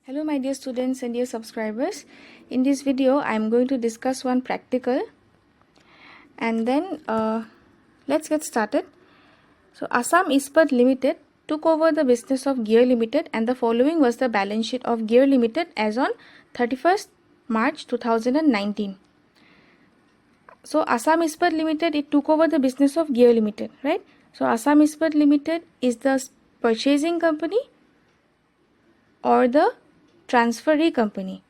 Hello my dear students and dear subscribers. In this video I am going to discuss one practical and then let's get started. So Assam Ispat Limited took over the business of Gear Limited and the following was the balance sheet of Gear Limited as on 31st March 2019. So Assam Ispat Limited, it took over the business of Gear Limited, right? So Assam Ispat Limited is the purchasing company or the transferee company,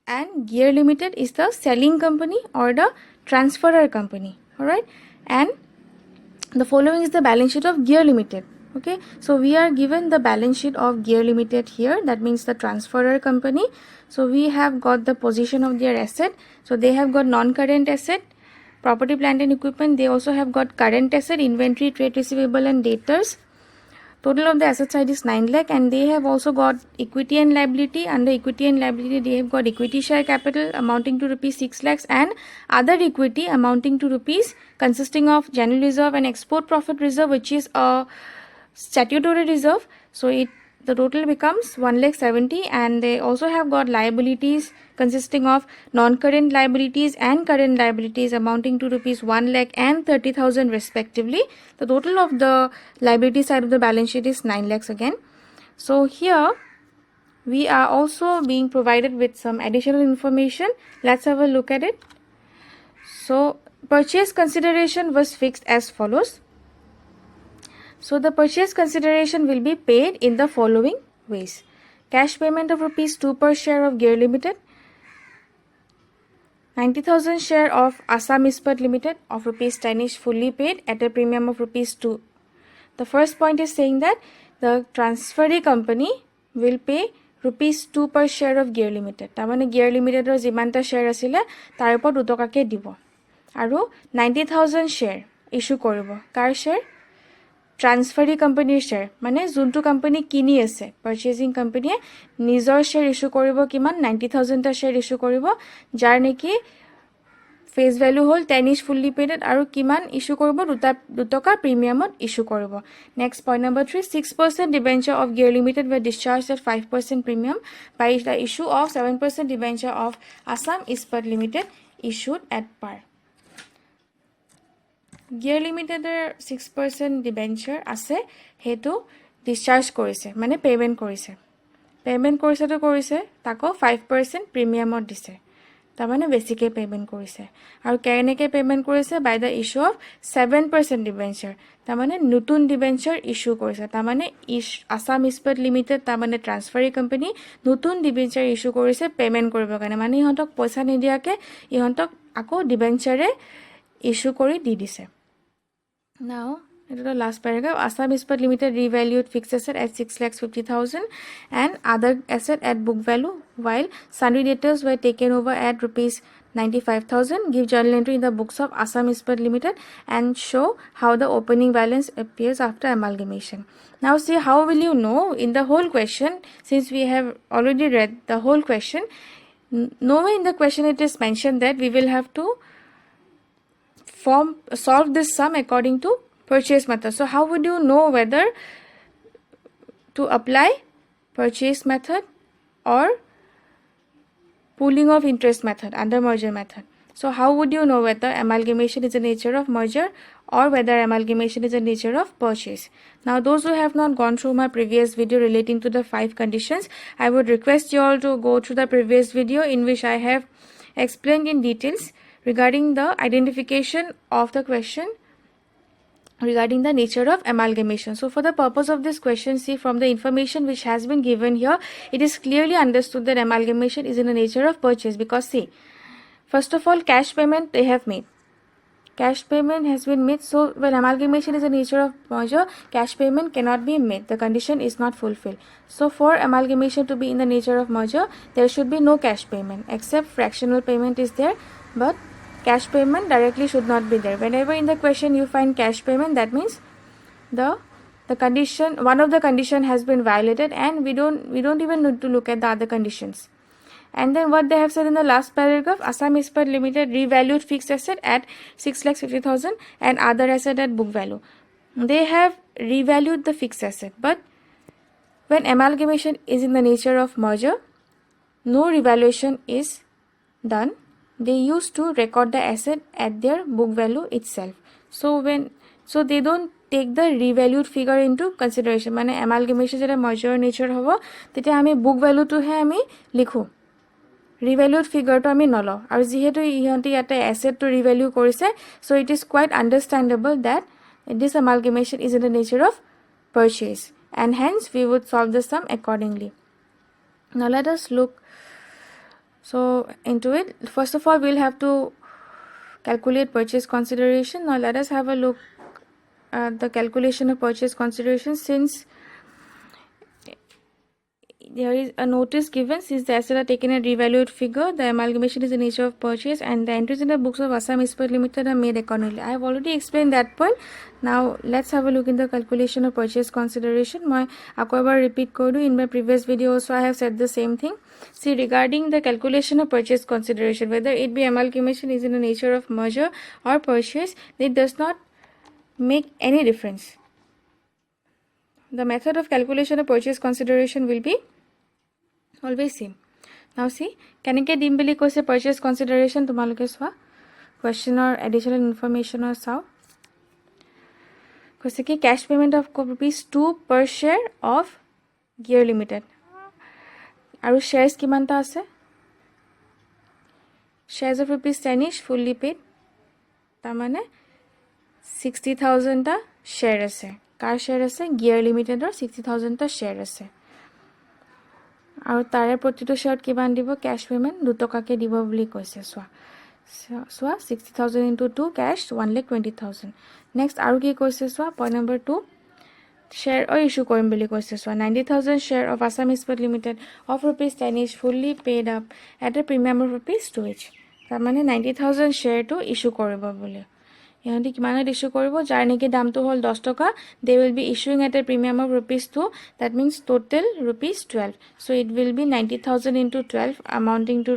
and Gear Limited is the selling company or the transferor company. All right, and the following is the balance sheet of Gear Limited. Okay, so we are given the balance sheet of Gear Limited here, that means the transferor company. So we have got the position of their asset. So they have got non-current asset, property, plant and equipment. They also have got current asset, inventory, trade receivable and debtors. Total of the asset side is 9 lakh, and they have also got equity and liability. Under equity and liability, they have got equity share capital amounting to rupees 6 lakhs and other equity amounting to rupees, consisting of general reserve and export profit reserve, which is a statutory reserve. So the total becomes 1 lakh 70, and they also have got liabilities consisting of non-current liabilities and current liabilities amounting to rupees 1 lakh and 30,000 respectively. The total of the liability side of the balance sheet is 9 lakhs again. So here we are also being provided with some additional information. Let's have a look at it. So purchase consideration was fixed as follows. So the purchase consideration will be paid in the following ways. Cash payment of rupees 2 per share of Gear Limited, 90,000 share of Assam Ispat Limited of rupees 10 is fully paid at a premium of rupees 2. The first point is saying that the transferee company will pay rupees 2 per share of Gear Limited. Tamane Gear Limited or jimanta share asile tar upor 2 tokake dibo. Aru 90,000 share issue koribo. Kar share? Transferee company share, মানে যোনটো company কিনি আছে, purchasing company নিজৰ share issue কৰিব কিমান 90,000 টা share issue কৰিব, যাৰ নেকি face value hall 10 is fully paid আৰু কিমান issue কৰিব 2 টকা প্ৰিমিয়ামত issue কৰিব. Next point number 3, 6% debenture of Gear Limited were discharged at 5% premium by the issue of 7% debenture of Assam Ispat Limited issued at par. Gear Limited 6% debenture আছে, হেতু discharge কৰিছে, মানে payment কৰিছে. Payment কৰিছে তো কৰিছে, তাকো 5% প্ৰিমিয়ামত দিছে. তাৰমানে বেছিকে payment কৰিছে. আৰু কেনেকৈ payment কৰিছে? By the issue of 7% debenture. তাৰমানে নতুন debenture issue কৰিছে. তাৰমানে Assam Ispat Limited তাৰমানে transferee company নতুন debenture issue কৰিছে payment কৰিবৰ কাৰণে. মানে ইহঁতক পইচা নিদিয়াকে ইহঁতক আকৌ debenture issue কৰি দি দিছে. Now, it is the last paragraph. Assam Ispat Limited revalued fixed asset at 6,50,000 and other asset at book value, while sundry debtors were taken over at rupees 95,000. Give journal entry in the books of Assam Ispat Limited and show how the opening balance appears after amalgamation. Now, see, how will you know? In the whole question, since we have already read the whole question, nowhere in the question it is mentioned that we will have to solve this sum according to purchase method. So how would you know whether to apply purchase method or pooling of interest method under merger method? So how would you know whether amalgamation is a nature of merger or whether amalgamation is a nature of purchase? Now, those who have not gone through my previous video relating to the 5 conditions, I would request you all to go through the previous video in which I have explained in details regarding the identification of the question regarding the nature of amalgamation. So for the purpose of this question, see, from the information which has been given here, it is clearly understood that amalgamation is in the nature of purchase, because see, first of all, cash payment they have made. Cash payment has been made. So when amalgamation is a nature of merger, cash payment cannot be made. The condition is not fulfilled. So for amalgamation to be in the nature of merger, there should be no cash payment, except fractional payment is there, but cash payment directly should not be there. Whenever in the question you find cash payment, that means the condition, one of the condition has been violated, and we don't even need to look at the other conditions. And then what they have said in the last paragraph, Assam Ispat Limited revalued fixed asset at 6,50,000 and other asset at book value. They have revalued the fixed asset, but When amalgamation is in the nature of merger, no revaluation is done. They used to record the asset at their book value itself. So they don't take the revalued figure into consideration. Mane amalgamation jeta merger nature hobo, tete ami book value to he ami likhu. Revalued figure to ami nolo. Aru jihetu ihanti yata asset to revalue korise, so it is quite understandable that this amalgamation is in the nature of purchase, and hence we would solve the sum accordingly. Now let us look into it. First of all, we'll have to calculate purchase consideration. Now let us have a look at the calculation of purchase consideration. Since there is a notice given, since the assets are taken at revalued figure, the amalgamation is the nature of purchase, and the entries in the books of Assam Ispat Limited are made accordingly. I have already explained that point. Now let's have a look in the calculation of purchase consideration. I repeat in my previous video also I have said the same thing. See, regarding the calculation of purchase consideration, whether it be amalgamation is in the nature of merger or purchase, it does not make any difference. The method of calculation of purchase consideration will be always same. Now see, keneke dim bili koise purchase consideration tumaloke swa question or additional information or sao koise ki cash payment of ₹2 per share of Gear Limited. Aru shares kimanta ase? Shares of ₹10 each fully paid. Tamane 60,000 ta share ase. Car share ase? Gear Limited or 60,000 ta share ase. আৰু তাৰে প্ৰতিটো শেয়াৰত কিমান দিব cash payment 2 টকাকে দিব বুলি কৈছে সোৱা 60000 into 2 cash 1,20,000. next আৰু কি কৈছে সোৱা point number 2 share or issue কৰিম বুলি কৈছে সোৱা 90,000 share of Assam Ispat Limited of ₹10 each fully paid up at a premium of ₹2 each. তাৰ মানে 90,000 share to issue কৰিব বুলি ইহঁতি কিমানত ইস্যু কৰিব যাৰ নেকি দামটো হল 10 টকা they will be issuing at a premium of ₹2. that means total ₹12. so it will be 90,000 into 12 amounting to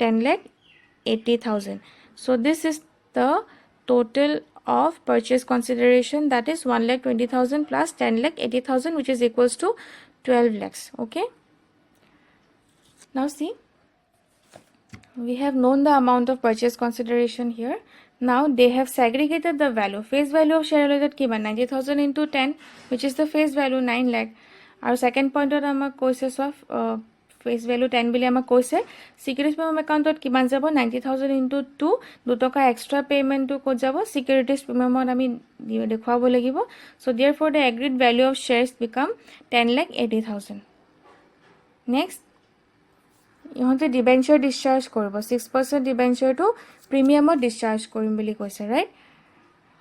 ₹10,80,000. so this is the total of purchase consideration, that is 1,20,000 plus 10,80,000, which is equals to 12 lakhs. Okay, now see, we have known the amount of purchase consideration here. Now they have segregated the value. Face value of share allocated kiman 90,000 into 10, which is the face value 9 lakh. Our second point of amak koise of face value 10 bili amak koise securities premium account ot kiman jabo 90,000 into 2 2 toka extra payment to ko jabo securities premium ot ami dekhwabo lagibo. so therefore the agreed value of shares become 10,80,000. next ইহঁতে debenture ডিসচাৰ্জ কৰিব 6% debenture two প্ৰিমিয়ামত ডিসচাৰ্জ কৰিম বুলি কৈছে right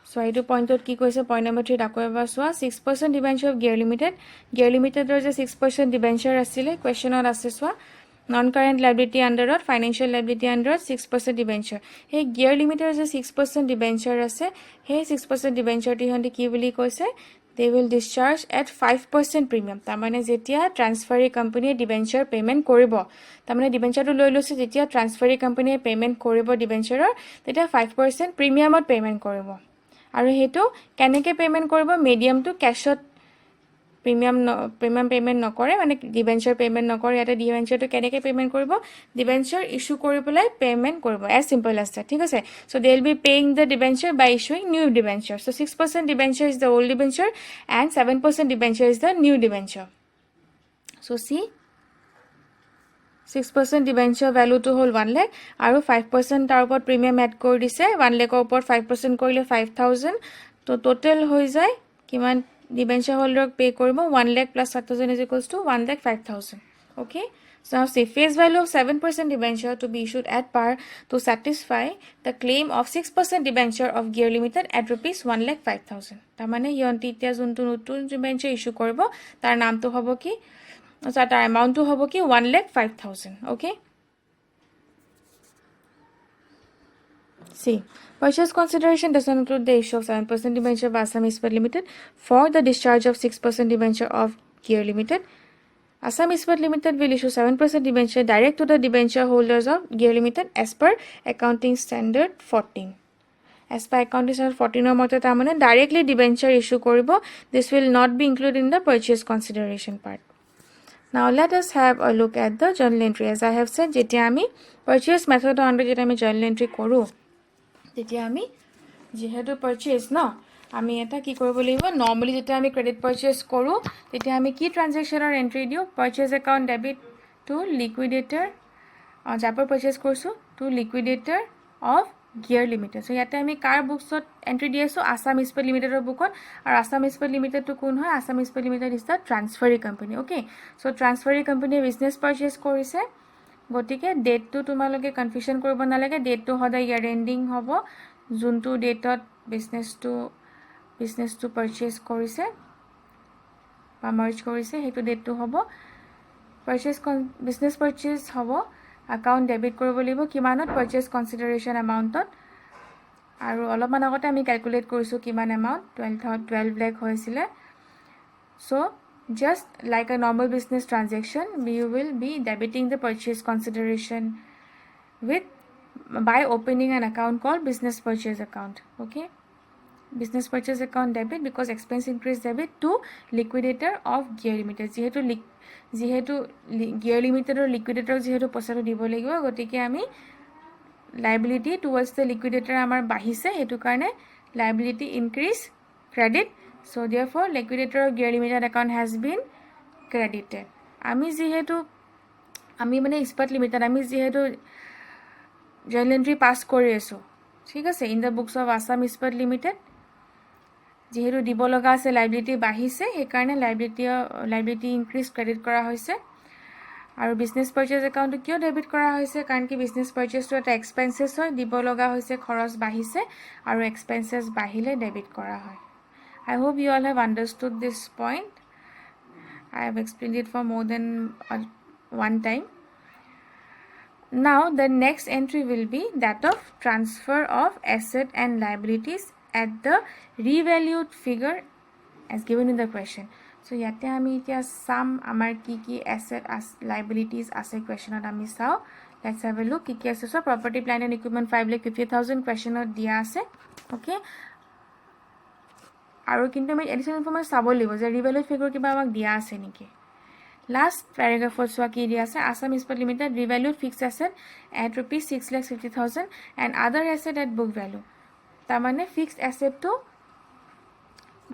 so এইটো পইণ্টত কি কৈছে point number 3 আকৌ এবাৰ চোৱা 6% ডিবেঞ্চাৰ অফ গিয়াৰ লিমিটেডৰ যে 6% ডিবেঞ্চাৰ আছিলে কোৱেশ্চনত আছে চোৱা নন কাৰেন্ট লায়াবিলিটি আন্ডাৰত ফাইনান্সিয়েল লায়াবিলিটি আন্ডাৰত 6% ডিবেঞ্চাৰ হে গিয়াৰ লিমিটেডৰ যে 6% ডিবেঞ্চাৰ আছে হে 6% ডিবেঞ্চাৰটি ইহঁতে কি বুলি কৈছে they will discharge at 5% premium. Tamane jetia transferee company debenture payment koribo. Tamane debenture to loi loise jetia transferee company payment koribo debenture tetia 5% premium ot payment koribo. Aru hetu keneke payment koribo medium to cash ot premium payment nokore mane debenture payment nokore eta debenture to keneke payment koribo debenture issue koribole payment koribo as simple as that thik ase. so they will be paying the debenture by issuing new debenture. so 6% debenture is the old debenture and 7% debenture is the new debenture. so see 6% debenture value to hold 1 lakh aru 5% tar upor premium add kor dise 1 lakh upor 5% korile 5,000 to total hoi jay kiman debenture holder pay koribo 1 lakh plus 7,000 is equals to 1,05,000. okay, so now say face value of 7% debenture to be issued at par to satisfy the claim of 6% debenture of Gear Limited at ₹1,05,000. tamane yonti tia juntu notun debenture issue koribo tar naam to hobo ki so tar amount to hobo ki 1,05,000. okay, see, purchase consideration does not include the issue of 7% debenture of Assam Ispat Limited for the discharge of 6% debenture of Gear Limited. Assam Ispat Limited will issue 7% debenture direct to the debenture holders of Gear Limited as per accounting standard 14. as per account standard 14 মতে তাৰমানে directly debenture issue কৰিব. This will not be included in the purchase consideration part. Now let us have a look at the journal entry. As I have said, যেতিয়া আমি purchase method under যেতিয়া আমি journal entry কৰোঁ তেতিয়া আমি যেহেতু purchase ন আমি এটা কি কৰিব লাগিব normally যেতিয়া আমি credit purchase কৰোঁ তেতিয়া আমি কি transactioner entry দিওঁ purchase account debit to liquidator যাৰ purchase কৰিছোঁ to liquidator of Gear Limited. So ইয়াতে আমি কাৰ বুকছত এন্ট্ৰি দি আছো আসাম ইস্পাত লিমিটেডৰ বুকত আৰু আসাম ইস্পাত লিমিটেড টু কোন হয় Assam Ispat Limited is the transferee company okay so transferee কোম্পানীয়ে বিজনেছ পাৰচেজ কৰিছে গতিকে ডেটটো তোমালোকে কনফিউজন কৰিব নালাগে ডেটটো সদায় ইয়াৰ এন্ডিং হ'ব যোনটো ডেটত বিজনেছটো পাৰচেজ কৰিছে বা মাৰ্জ কৰিছে সেইটো ডেটটো হ'ব বিজনেছ পাৰচেজ হ'ব account debit কৰিব লাগিব কিমানত purchase consideration amountত আৰু অলপমান আগতে আমি ক্যালকুলেট কৰিছো কিমান amount 12 lakh হৈছিলে so just like a normal business transaction we will be debiting the purchase consideration by opening an account called business purchase account okay business purchase account debit because expense increase debit to liquidator of Gear Limited যেহেতু Gear Limited or liquidator যেহেতু পইচাটো দিব লাগিব গতিকে আমি liability towards the liquidator আমাৰ বাহিছে হেতু কাৰণে liability increase credit so therefore liquidator of Gear Limited account has been credited আমি যেহেতু আমি মানে ইস্পাত লিমিটেড আমি যেহেতু journal entry পাস কৰি আছো ঠিক আছে in the books of Assam Ispat Limited যেহেতু দিব লগা আছে লাইবিলিটি বাহিছে সেই কাৰণে লাইবিলিটি ইনক্ৰিজ ক্ৰেডিট কৰা হৈছে আৰু বিজনেছ পাৰচেজ একাউণ্ট কিয় ডেবিট কৰা হৈছে কাৰণ কি বিজনেছ পাৰচেজটো এটা এক্সপেন্সেছ হয় দিব লগা হৈছে খৰচ বাহিছে আৰু এক্সপেন্সেছ বাহিলে ডেবিট কৰা হয় I hope you all have understood this point I have explained it for more than one time now the next entry will be that of transfer of asset and liabilities at the revalued figure as given in the question so yate ami etia sum amar ki asset as liabilities ase question ot ami sao let's have a look ki ase so property plant and equipment 5,50,000 question ot dia ase okay aru kintu ami additional information sabo libo je revalued figure kiba amak dia ase niki last paragraph so ki dia ase Assam Ispat Limited revalued fixed asset at rupees 6,50,000 and other asset at book value তাৰমানে fixed এসেটটো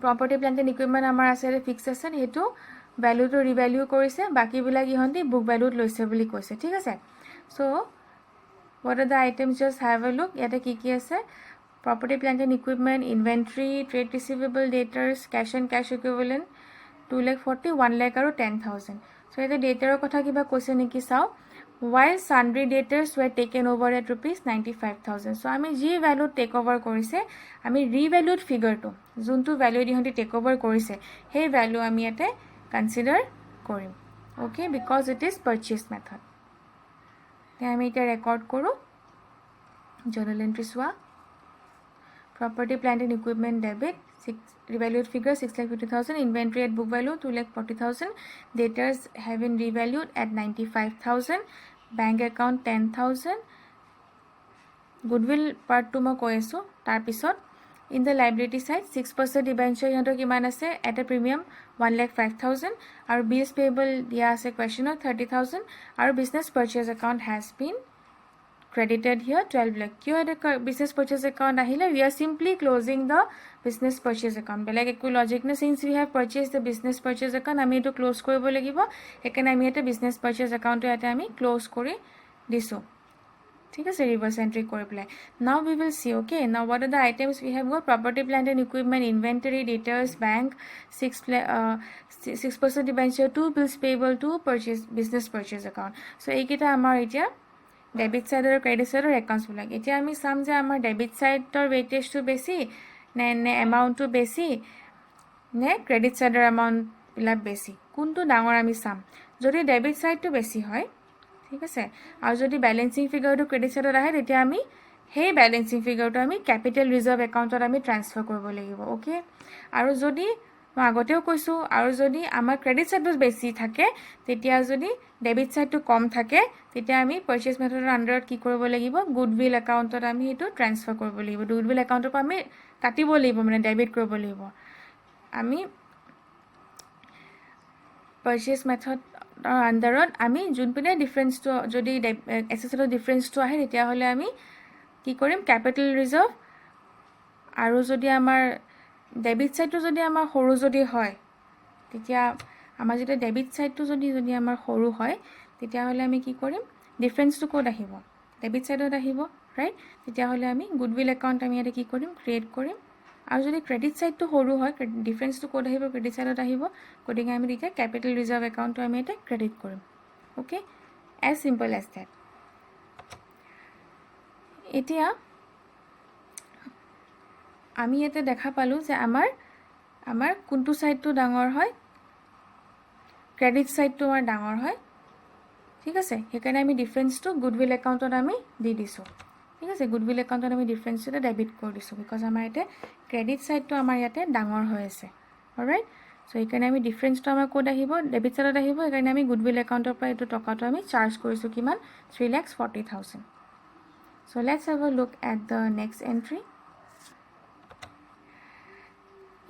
property plant and equipment আমাৰ আছে fixed asset হেতু ভ্যালুটো ৰিভ্যালু কৰিছে বাকি বিলাক ইহন্তি book ভ্যালুত লৈছে বুলি কৈছে ঠিক আছে so what are the items just have a look ইয়াতে কি আছে property plant and equipment inventory trade receivable debtors cash and cash equivalent 2,40,000 1 lakh আৰু 10,000 so ইয়াতে ডেটাৰৰ কথা কিবা কৈছে নেকি চাও while sundry debtors were taken over at rupees 95,000 so ami g value take over korise ami revalued figure to juntu value dihonti take over korise hey value ami ate consider korim okay because it is purchase method te ami eta record koru journal entry swa property plant and equipment debit revalued figure 6,50,000 inventory at book value 2,40,000 debtors have been revalued at 95,000 bank account 10,000 goodwill part 2 ma koesu tar pisot in the liability side 6% debenture yanto kiman ase at a premium 1,05,000 our bills payable dia ase question of 30,000 our business purchase account has been credited here 12 lakh kyo the business purchase account ahile we are simply closing the business purchase account belak ekku logic na since we have purchased the business purchase account ami to close koribo lagibo ekane ami eta business purchase account to eta ami close kori disu thik ase reverse entry kori pele now we will see okay now what are the items we have got property plant and equipment inventory debtors bank 6% debenture 2 bills payable to purchase business purchase account so ekita amar etia debit side or credit side or accounts bulak etia ami sam je amar debit side tor weightage to besi ne amount to besi ne credit side or amount pila besi kuntu dangor ami sam jodi debit side to besi hoy ঠিক আছে আৰু যদি balancing figure two credit সাইডত আহে তেতিয়া আমি হে balancing figure two আমি capital reserve একাউন্টত আমি ট্ৰান্সফাৰ কৰিব লাগিব ওকে আৰু যদি মই আগতেও কৈছোঁ আৰু যদি আমাৰ ক্ৰেডিট ছাইডটো বেছি থাকে তেতিয়া যদি ডেবিট ছাইডটো কম থাকে তেতিয়া আমি পাৰচেজ মেথডৰ আণ্ডাৰত কি কৰিব লাগিব গুডউইল একাউণ্টত আমি সেইটো ট্ৰান্সফাৰ কৰিব লাগিব গুডউইল একাউণ্টৰ পৰা আমি কাটিব লাগিব মানে ডেবিট কৰিব লাগিব আমি পাৰচেজ মেথডৰ আণ্ডাৰত আমি যোনপিনে ডিফাৰেঞ্চটো যদি এক্সেছৰ ডিফাৰেঞ্চটো আহে তেতিয়াহ'লে আমি কি কৰিম কেপিটেল ৰিজাৰ্ভ আৰু যদি আমাৰ ডেবিট ছাইডটো যদি আমাৰ সৰু যদি হয় তেতিয়া আমাৰ যেতিয়া ডেবিট ছাইডটো যদি আমাৰ সৰু হয় তেতিয়াহ'লে আমি কি কৰিম ডিফাৰেঞ্চটো ক'ত আহিব ডেবিট ছাইডত আহিব ৰাইট তেতিয়াহ'লে আমি গুডউইল একাউণ্ট আমি ইয়াতে কি কৰিম ক্ৰিয়েট কৰিম আৰু যদি ক্ৰেডিট ছাইডটো সৰু হয় ডিফাৰেঞ্চটো ক'ত আহিব ক্ৰেডিট ছাইডত আহিব গতিকে আমি তেতিয়া কেপিটেল ৰিজাৰ্ভ একাউণ্টটো আমি ইয়াতে ক্ৰেডিট কৰিম okay as simple as that এতিয়া আমি ইয়াতে দেখা পালোঁ যে আমাৰ কোনটো ছাইডটো ডাঙৰ হয় ক্ৰেডিট ছাইডটো আমাৰ ডাঙৰ হয় ঠিক আছে সেইকাৰণে আমি ডিফাৰেঞ্চটো গুডউইল একাউণ্টত আমি দি দিছোঁ ঠিক আছে গুডউইল একাউণ্টত আমি ডিফাৰেঞ্চটো ডেবিট কৰি দিছোঁ বিকজ আমাৰ ইয়াতে ক্ৰেডিট ছাইডটো আমাৰ ইয়াতে ডাঙৰ হৈ আছে অলৰাইট চ' সেইকাৰণে আমি ডিফাৰেঞ্চটো আমাৰ ক'ত আহিব ডেবিট ছাইডত আহিব সেইকাৰণে আমি গুডউইল একাউণ্টৰ পৰা এইটো টকাটো আমি চাৰ্জ কৰিছোঁ কিমান 3,40,000 so' let's have a look at the next entry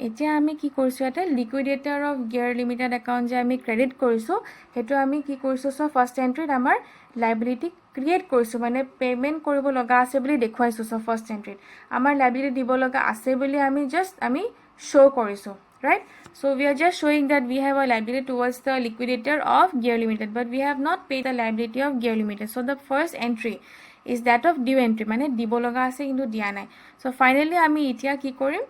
এতিয়া আমি কি কৰিছোঁ ইয়াতে liquidator of Gear Limited account যে আমি ক্ৰেডিট কৰিছোঁ সেইটো আমি কি কৰিছোঁ চ' ফাৰ্ষ্ট এণ্ট্ৰিত আমাৰ লাইবিলিটি ক্ৰিয়েট কৰিছোঁ মানে পে'মেণ্ট কৰিব লগা আছে বুলি দেখুৱাইছোঁ চ' ফাৰ্ষ্ট এণ্ট্ৰিত আমাৰ লাইবিলিটি দিব লগা আছে বুলি আমি জাষ্ট আমি শ্ব' কৰিছোঁ right so we are just showing that we have a liability towards the liquidator of Gear Limited but we have not paid the liability of Gear Limited so the first entry is that of due entry মানে দিব লগা আছে কিন্তু দিয়া নাই so finally আমি এতিয়া কি কৰিম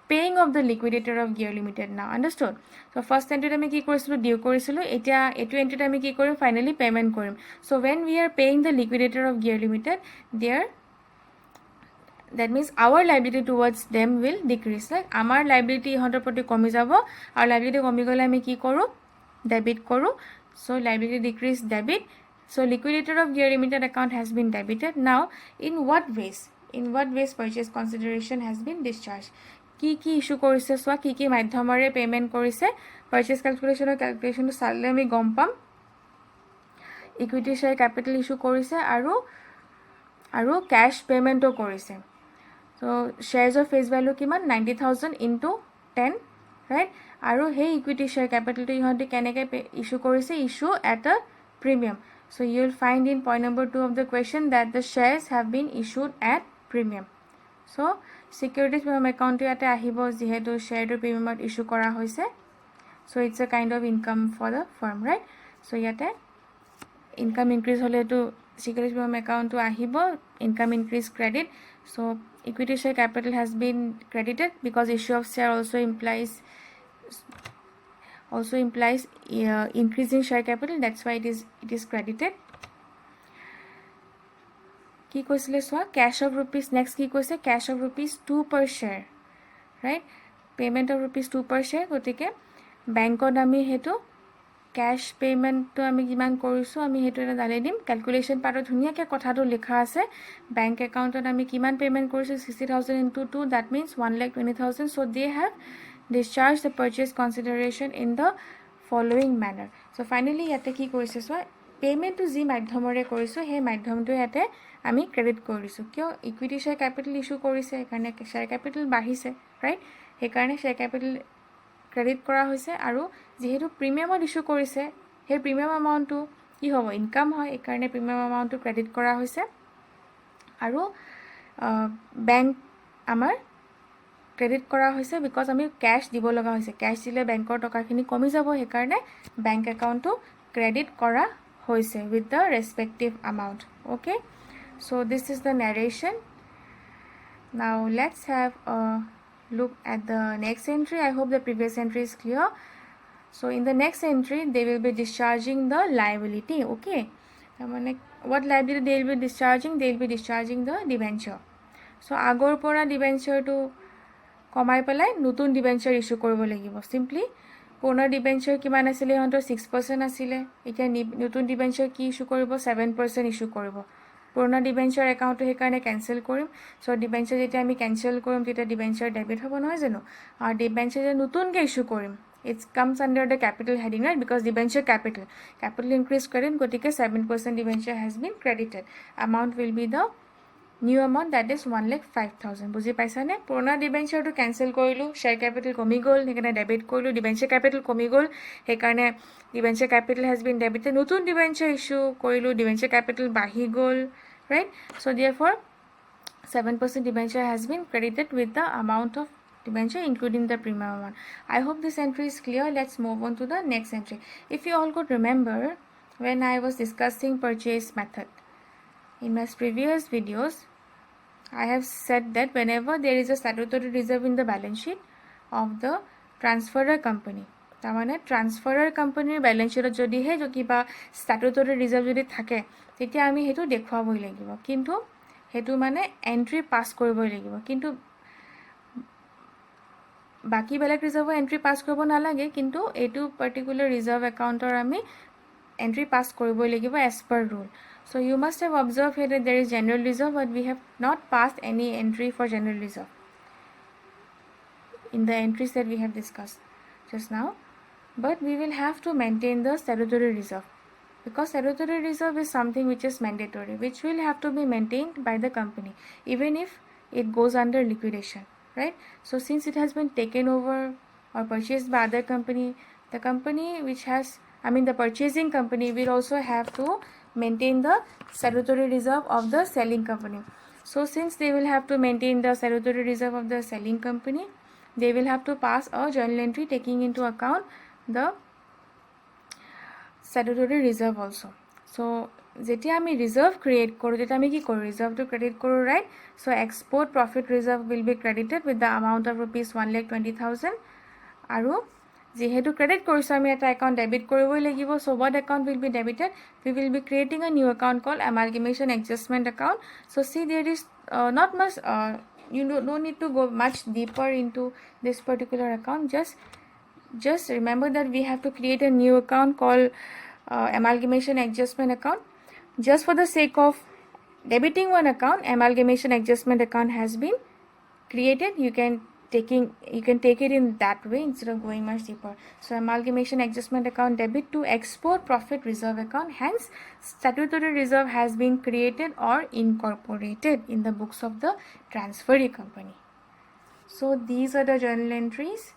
paying of the liquidator of Gear Limited now understood so first entry আমি কি কৰিছিলো ডিউ কৰিছিলো এতিয়া এটো এন্ট্ৰিত আমি কি কৰিম finally payment কৰিম so when we are paying the liquidator of Gear Limited there that means our liability towards them will decrease like amar liability ইহঁতৰ প্ৰতি কমি যাব আৰু liability কমি গলে আমি কি কৰো debit কৰো so liability decrease debit so liquidator of Gear Limited account has been debited now in what ways purchase consideration has been discharged কি ইস্যু কৰিছে সোৱা কি মাধ্যমৰে পেমেন্ট কৰিছে পাৰচেজ ক্যালকুলেশনটো চালে আমি গম পাম ইকুইটি শেয়াৰ ক্যাপিটাল ইস্যু কৰিছে আৰু ক্যাশ পেমেন্টও কৰিছে so shares of face value কিমান 90,000 into 10 right আৰু হে ইকুইটি শেয়াৰ ক্যাপিটালটো ইহঁতে কেনেকৈ ইস্যু কৰিছে issue at a premium so you will find in point number 2 of the question that the shares have been issued at premium so securities premium account ইয়াতে আহিব যেহেতু শেয়াৰটো প্ৰিমিয়ামত issue কৰা হৈছে so it's a kind of income for the firm right so ইয়াতে income increase হলে তো securities premium account to আহিব income increase credit so equity share capital has been credited because issue of share also implies increase in share capital that's why it is credited কি কৈছিলে সোৱা cash of rupees next কি কৈছে cash of rupees 2 per share right payment of rupees 2 per share গতিকে বেংকত আমি হেতু cash payment to আমি কিমান কৰিছো আমি হেতু এটা জানি দিম ক্যালকুলেশন পাৰত ধুনিয়াকে কথাটো লিখা আছে bank accountত আমি কিমান payment কৰিছো 60,000 into 2 that means 1,20,000 so they have discharged the purchase consideration in the following manner so finally ইয়াতে কি কৰিছে সোৱা payment to জি মাধ্যমৰে কৰিছো হে মাধ্যমটো ইয়াতে আমি ক্ৰেডিট কৰিছো কিয় ইকুইটি শেয়াৰ ক্যাপিটাল ইস্যু কৰিছে কাৰণে শেয়াৰ ক্যাপিটাল বাঢ়িছে ৰাইট হে কাৰণে শেয়াৰ ক্যাপিটাল ক্ৰেডিট কৰা হৈছে আৰু যেহেতু প্ৰিমিয়ামত ইস্যু কৰিছে হে প্ৰিমিয়াম এমাউন্টটো কি হ'ব ইনকাম হয় এই কাৰণে প্ৰিমিয়াম এমাউন্টটো ক্ৰেডিট কৰা হৈছে আৰু বেংক আমাৰ ক্ৰেডিট কৰা হৈছে বিকজ আমি ক্যাশ দিব লগা হৈছে ক্যাশ দিলে বেংকৰ টকাখিনি কমি যাব হে কাৰণে বেংক একাউণ্টটো ক্ৰেডিট কৰা হৈছে with the respective amount okay so this is the narration now let's have a look at the next entry I hope the previous entry is clear so in the next entry they will be discharging the liability okay what liability they will be discharging the debenture so agor pora debenture to কমাই পেলাই নতুন debenture issue কৰিব লাগিব simply পুনৰ debenture কিমান আছিল হন্তৰ 6% আছিল এতিয়া নতুন ডিবেঞ্চাৰ কি ইস্যু কৰিব 7% ইস্যু কৰিব পুৰণা ডিবেঞ্চাৰ একাউণ্টটো সেইকাৰণে কেঞ্চেল কৰিম চ' ডিবেঞ্চাৰ যেতিয়া আমি কেঞ্চেল কৰিম তেতিয়া ডিবেঞ্চাৰ ডেবিট হ'ব নহয় জানো আৰু ডিবেঞ্চাৰ যে নতুনকৈ ইছ্যু কৰিম it comes under the capital heading, right? Because debenture capital increase credit গতিকে 7% debenture has been credited. Amount will be the new amount, that is 1,05,000. বুজি পাইছানে পুৰণা ডিবেঞ্চাৰটো কেঞ্চেল কৰিলোঁ শ্বেয়াৰ কেপিটেল কমি গ'ল সেইকাৰণে ডেবিট কৰিলোঁ ডিবেঞ্চাৰ কেপিটেল কমি গ'ল সেইকাৰণে debenture capital has been debited নতুন ডিবেঞ্চাৰ ইছ্যু কৰিলোঁ ডিবেঞ্চাৰ কেপিটেল বাঢ়ি গ'ল right so' therefore 7% debenture has been credited with the amount of debenture including the premium one. I hope this entry is clear. Let's move on to the next entry. If you all could remember when I was discussing purchase method in my previous videos, I have said that whenever there is a statutory reserve in the balance sheet of the transferor company, তাৰমানে ট্ৰান্সফাৰৰ কোম্পানীৰ balance শ্বীটত যদিহে কিবা ষ্টেটুটৰী reserve যদি থাকে তেতিয়া আমি সেইটো দেখুৱাবই লাগিব কিন্তু সেইটো মানে এন্ট্ৰি পাছ কৰিবই লাগিব কিন্তু বাকি বেলেগ ৰিজাৰ্ভৰ এন্ট্ৰি পাছ কৰিব নালাগে কিন্তু এইটো পাৰ্টিকুলাৰ ৰিজাৰ্ভ একাউণ্টৰ আমি এন্ট্ৰি পাছ কৰিবই লাগিব as per rule so you must have observed here that there is general reserve but we have not passed any entry for general reserve in the entries that we have discussed just now but we will have to maintain the statutory reserve because statutory reserve is something which is mandatory which will have to be maintained by the company even if it goes under liquidation right so since it has been taken over or purchased by other company the company which has the purchasing company will also have to maintain the statutory reserve of the selling company so since they will have to maintain the statutory reserve of the selling company they will have to pass a journal entry taking into account the statutory reserve also so যেতিয়া আমি reserve create কৰোঁ তেতিয়া আমি কি কৰোঁ ৰিজাৰ্ভটো credit কৰোঁ right so' export profit reserve will be credited with the amount of rupees 1,20,000 আৰু যেহেতু ক্ৰেডিট কৰিছোঁ আমি এটা একাউণ্ট ডেবিট কৰিবই লাগিব চ' what account will be debited we will be creating a new account called amalgamation adjustment account so see there is not much you no need to go much deeper into this particular account just remember that we have to create a new account called amalgamation adjustment account just for the sake of debiting one account amalgamation adjustment account has been created you can take it in that way instead of going much deeper so amalgamation adjustment account debit to export profit reserve account hence statutory reserve has been created or incorporated in the books of the transferee company so these are the journal entries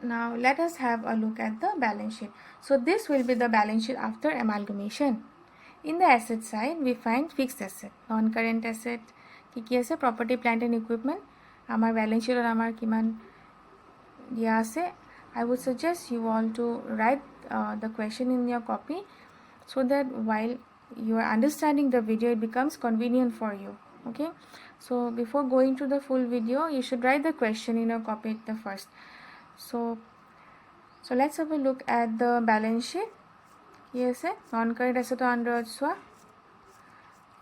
now let us have a look at the balance sheet so this will be the balance sheet after amalgamation in the asset side we find fixed asset non-current asset কি আছে property plant and equipment আমাৰ balance sheet আমাৰ কিমান দিয়া আছে I would suggest you all to write the question in your copy so that while you are understanding the video it becomes convenient for you okay so before going to the full video you should write the question in your copy at the first so let's have a look at the balance sheet কি আছে non-current asset under চোৱা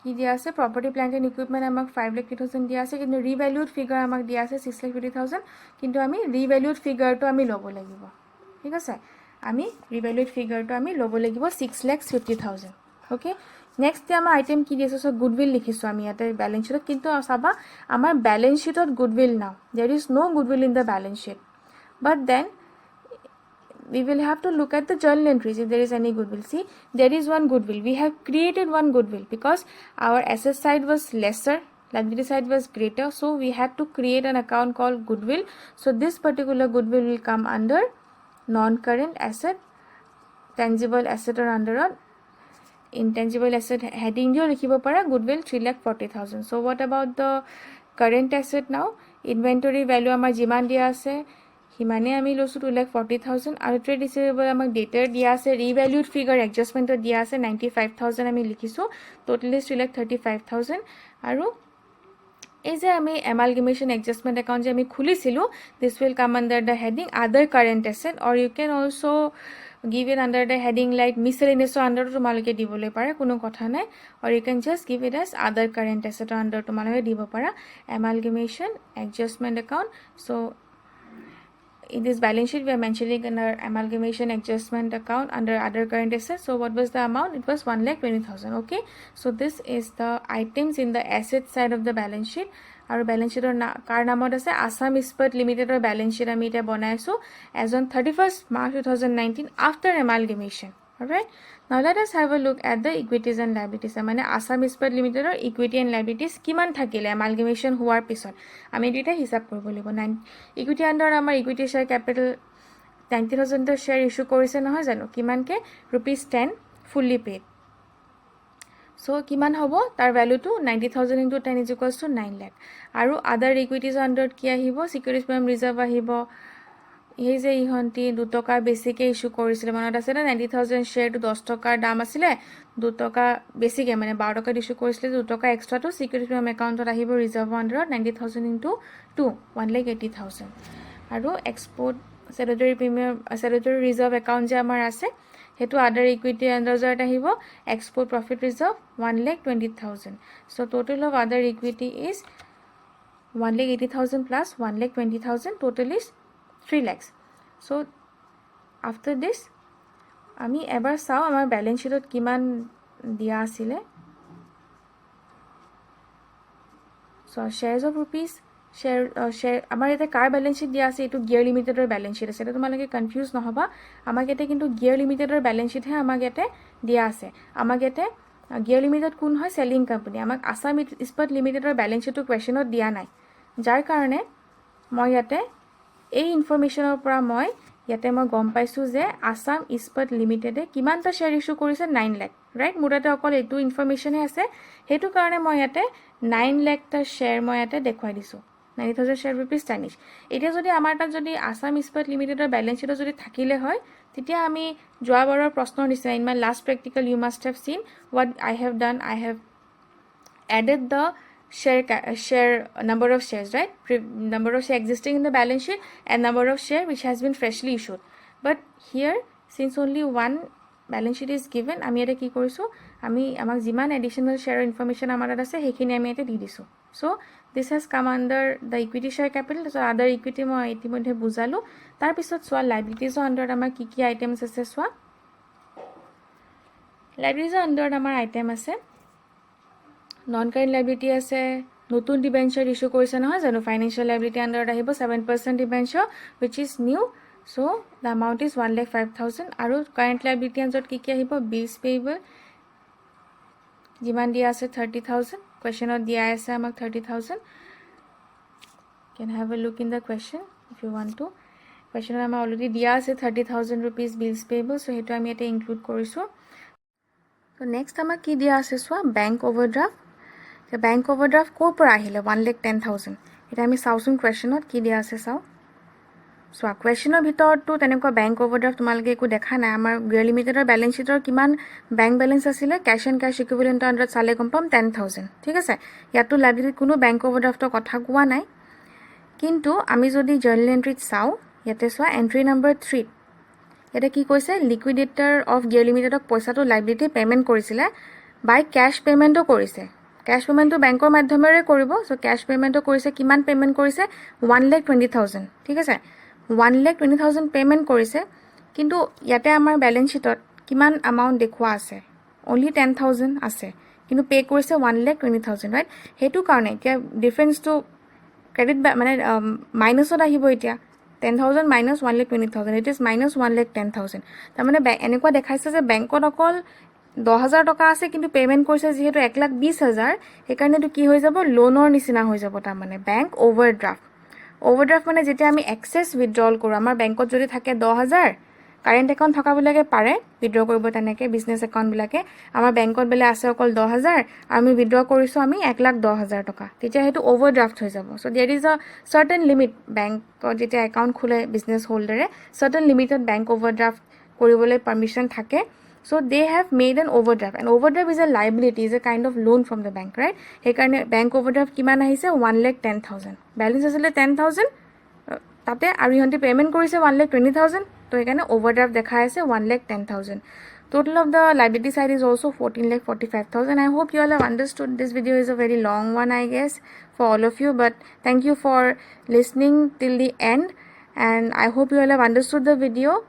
কি দিয়া আছে property plant and equipment আমাক 5,50,000 দিয়া আছে কিন্তু revalued figure আমাক দিয়া আছে 6,50,000 কিন্তু আমি revalued figureটো আমি ল'ব লাগিব ঠিক আছে আমি revalued figureটো আমি ল'ব লাগিব 6,50,000 ওকে নেক্সট আমাৰ আইটেম কি দিছে সো গুডউইল লিখিছো আমি ইয়াতে ব্যালেন্স শীটত কিন্তু চাবা আমাৰ ব্যালেন্স শীটত গুডউইল নাও there is no goodwill in the balance sheet but then we will have to look at the journal entries if there is any goodwill see there is one goodwill we have created one goodwill because our asset side was lesser liability side was greater so we had to create an account called goodwill so this particular goodwill will come under non-current asset tangible asset or under a intangible asset heading dio likhibo para goodwill 3,40,000 so what about the current asset now inventory value amar jiman dia ase হিমানে আমি লৈছো 2,40,000 আৰু trade ৰিসিভেবল আমাক ডেটাৰ দিয়া আছে ৰিভ্যালুড figure এডজাস্টমেন্টত দিয়া আছে 95,000 আমি লিখিছো টোটালি 3,35,000 আৰু এই যে আমি এমালগেমেশন এডজাস্টমেন্ট একাউন্ট যে আমি খুলিছিলো this will come under the heading other current asset or you can also give it under the heading like miscellaneous under তোমালকে দিবলৈ পারে কোনো কথা নাই or you can just give it as other current asset under তোমালকে দিব পারা amalgamation adjustment account so in this balance sheet we are mentioning under amalgamation adjustment account under other current assets. So what was the amount? It was 1,20,000. Okay, so this is the items in the asset side of the balance sheet. Our balance sheet or car namot ase Assam Ispat Limited or balance sheet ami eta banaisu as on 31st March 2019 after amalgamation. Alright, now let us have a look at the equities and liabilities. Mane Assam Ispat Limited or equity and liabilities kiman thakile amalgamation hoar pisot ami duita hisab koribo lagibo. Equity under amar equity share capital 90,000 er share issue korise nohoy jano kiman ke ₹10 fully paid. So kiman hobo tar value to 90,000 into 10 is equals to 9 lakh. Aru other equities under ki ahibo securities payment reserve ahibo. এই যে ইহন্তি 2 টকা বেছিকে issue কৰিছিল মনত আছে না 90,000 share two 10 টকাৰ দাম আছিল 2 টকা বেছিকে মানে 12 টকা ইস্যু কৰিছিল 2 টকা এক্সট্ৰা টু সিকিউৰিটি প্ৰিমিয়াম একাউণ্টত আহিব ৰিজাৰ্ভ আন্ডাৰত 90,000 ইনটু 2 1,80,000 আৰু এক্সপোৰ্ট স্যাটুটৰি প্ৰিমিয়াম স্যাটুটৰি ৰিজাৰ্ভ একাউণ্ট যে আমাৰ আছে হেতু আদাৰ ইকুইটি আন্ডাৰত আহিব export profit reserve 1,20,000 so total of আদাৰ equity is 1,80,000 plus 1,20,000 total is 3 lakhs. So after this আমি এবাৰ চাও আমাৰ ব্যালেন্স শীটত কিমান দিয়া আছিল so shares of rupees share আমাৰ এটা কাৰ ব্যালেন্স শীট দিয়া আছে এটো গিয়াৰ লিমিটেডৰ ব্যালেন্স শীট আছে এটা তোমালোকে কনফিউজ নহবা আমাক এটা কিন্তু গিয়াৰ লিমিটেডৰ ব্যালেন্স শীট হে আমাক এটা দিয়া আছে আমাক এটা গিয়াৰ লিমিটেড কোন হয় সেলিং কোম্পানী আমাক আসাম ইস্পাত লিমিটেডৰ ব্যালেন্স শীটটো কোৱেশ্চনত দিয়া নাই যাৰ কাৰণে মই ইয়াতে এই ইনফৰমেশনৰ পৰা মই ইয়াতে মই গম পাইছো যে আসাম ইস্পাত লিমিটেডে কিমানটা শেয়াৰ ইস্যু কৰিছে 9 লাখ ৰাইট মুৰাতে অকল এটো ইনফৰমেশনে আছে হেতু কাৰণে মই ইয়াতে 9 লাখ টা শেয়াৰ মই ইয়াতে দেখুৱাই দিছো 90,000 শেয়াৰ ৰুপিস টানিশ এটা যদি আমাৰ তাত যদি আসাম ইস্পাত লিমিটেডৰ ব্যালেন্স শীট যদি থাকিলে হয় তেতিয়া আমি যোৱাবাৰৰ প্ৰশ্নৰ নিচিনা in my last practical you must have seen what I have done I have added the share number of shares right number of share existing in the balance sheet and number of share which has been freshly issued but here since only one balance sheet is given ami eta ki korisu ami amak jiman additional share information amar ase hekhini ami eta di disu so this has come under the equity share capital so other equity mo itimodhe bujalu tar pisot swa liabilities under amar ki items ase swa liabilities under amar item ase non current liability আছে নতুন debenture issue কৰিছে নহয় জানো financial liability আন্ডাৰত আহিব 7% debenture which is new so the amount is 1,05,000 আৰু current liability আন্ডাৰত কি আহিব bills payable যিমান দিয়া আছে 30,000 কোৱেশ্চনত দিয়া আছে আমাক 30,000 can have a look in the question if you want to কোৱেশ্চনত আমাৰ অলৰেডি দিয়া আছে 30,000 rupees bills payable so হেতু আমি এটা ইনক্লুড কৰিছো so next আমাক কি দিয়া আছে সোৱা bank overdraft the bank overdraft ko par ahile 1,10,000 eta ami sausun questionot ki dia ase sao so questionor bhitor to tenekwa bank overdraft tumalage eku dekha na amar gear limited or balance sheet or kiman bank balance asile cash and cash equivalent under sale kompam 10,000 ঠিক আছে ইয়াতো liability কোনো bank overdraft er কথা কোৱা নাই কিন্তু আমি যদি journal entry চাও ইয়াতে সোৱা entry number 3 এটা কি কৈছে liquidator of gear limited ok পইসা to liability payment কৰিছিলে by cash payment o কৰিছে cash payment to bank or মাধ্যমেৰে কৰিব so cash payment কৰিছে কিমান payment কৰিছে 1,20,000 ঠিক আছে 1,20,000 payment কৰিছে কিন্তু ইয়াতে আমাৰ balance sheetত কিমান amount দেখুৱা আছে only 10,000 আছে কিন্তু pay কৰিছে 1,20,000 right হেতু কাৰণে কি ডিফাৰেন্স টু ক্ৰেডিট মানে মাইনাসত আহিব এতিয়া 10,000 minus 1,20,000 it is minus 1,10,000 তাৰ মানে এনেকুৱা দেখাইছে যে বেংকত অকল 10,000 টকা আছে কিন্তু পেমেন্ট কৰিছে যেহেতু 1,20,000 হেকাৰণে তো কি হৈ যাব লোনৰ নিচিনা হৈ যাব তাৰ মানে ব্যাংক ওভাৰড্ৰাফট মানে যেতিয়া আমি এক্সেস উইথড্ৰল কৰো আমাৰ বেংকত যদি থাকে 10,000 কাৰেন্ট একাউন্ট থকা বিলাকে পাৰে উইথড্ৰ কৰিব তেনেকে বিজনেস একাউন্ট বিলাকে আমাৰ বেংকত বেলে আছে অকল 10,000 আমি উইথড্ৰ কৰিছো আমি 1,10,000 টকা তেতিয়া হেতু ওভাৰড্ৰাফট হৈ যাব so there is a certain limit বেংকত যেতিয়া একাউন্ট খোলে বিজনেস হোল্ডাৰে सर्टेन লিমিটেড বেংক ওভাৰড্ৰাফট কৰিবলৈ পারমিশন থাকে so they have made an overdraft and overdraft is a liability is a kind of loan from the bank right hekarne bank overdraft kiman ahise 1,10,000 balance asile 10,000 tate aru honti payment korise 1,20,000 to hekarne overdraft dekha ase 1,10,000 total of the liability side is also 14,45,000 I hope you all have understood this video is a very long one I guess for all of you but thank you for listening till the end and I hope you all have understood the video,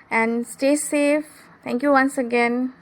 and stay safe. Thank you once again.